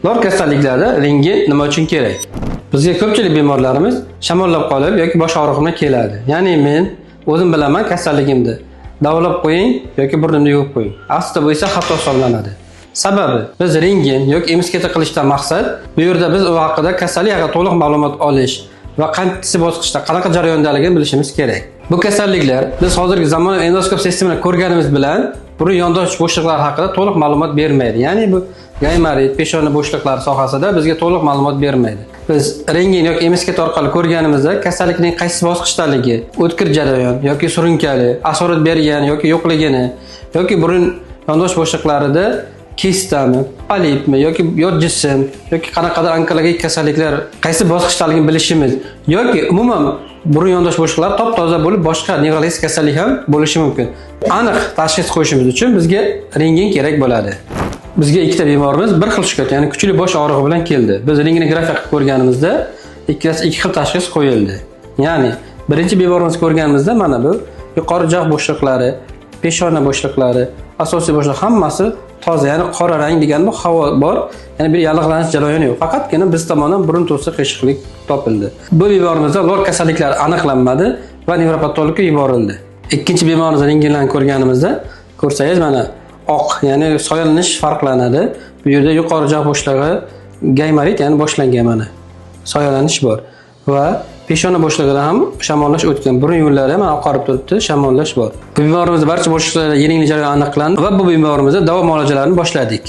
Lor kasalliklari rentgen nima uchun kerak? Bizga ko'pchilik bemorlarimiz shamollab qolib yoki bosh og'rig'i keladi. Ya'ni men o'zim bilaman kasalligimni. Davolab qo'ying yoki burnimni yuvib qo'ying. Aslida bu esa xato hisoblanadi. Sababi biz rentgen yoki MSKT qilishdan maqsad bu yerda biz u haqida kasallik haqida to'liq ma'lumot olish va qaysi bosqichda qanaqa jarayondaligini bilishimiz kerak. Bu kasalliklar biz hozirgi zamonaviy endoskop sistemini ko'rganimiz bilan burun yondosh bo'shliqlar haqida to'liq ma'lumot bermaydi. Ya'ni bu gaymarit, peshona bo'shliqlari sohasida bizga to'liq ma'lumot bermaydi. Biz rentgen yoki MSKT orqali ko'rganimizda kasallikning qaysi bosqichdaligi, o'tkir jarayon yoki surunkali, asorat bergan yoki yo'qligini yoki burun yondosh bo'shliqlarida kistami, polipmi yoki yot jism yoki qanaqadir onkologik kasalliklar qaysi bosqichdaligini bilishimiz yoki umuman burun yondosh bo'shliqlar top-toza bo'lib boshqa nevrologik kasallik ham bo'lishi mumkin. Aniq tashxis qo'yishimiz uchun bizga rentgen kerak bo'ladi. Bizga ikkita bemorimiz bir xil shikoyat, ya'ni kuchli bosh og'rig'i bilan keldi. Biz rentgenografik qilib ko'rganimizda ikkilasi ikki xil tashxis qo'yildi. Ya'ni birinchi bemorimiz ko'rganimizda mana bu yuqori jag' bo'shliqlari, peshona bo'shliqlari, asosiy bo'shliq hammasi toza, ya'ni qora rang degan bu havo bor, ya'ni bir yallig'lanish jarayoni yo'q. Faqatgina biz tomonidan burun to'si qiyshiqlik topildi. Bu bemorimizda lor kasalliklari aniqlanmadi va nevropatologga yuborildi. Ikkinchi bemorimizni rentgendan ko'rganimizda ko'rsangiz mana oq, ya'ni soyalanish farqlanadi. Bu yerda yuqori jag' bo'shlig'i gaymarit, ya'ni boshlangan mana. Soyalanish bor va peshona bo'shlig'ida ham shamollash o'tgan. Burun yo'llari ham oqarib turibdi, shamollash bor. Bu bemorimizda barcha bo'shliqlarda yiringli jarayon aniqlandi va bu bemorimizda davo muolajalarini boshladik.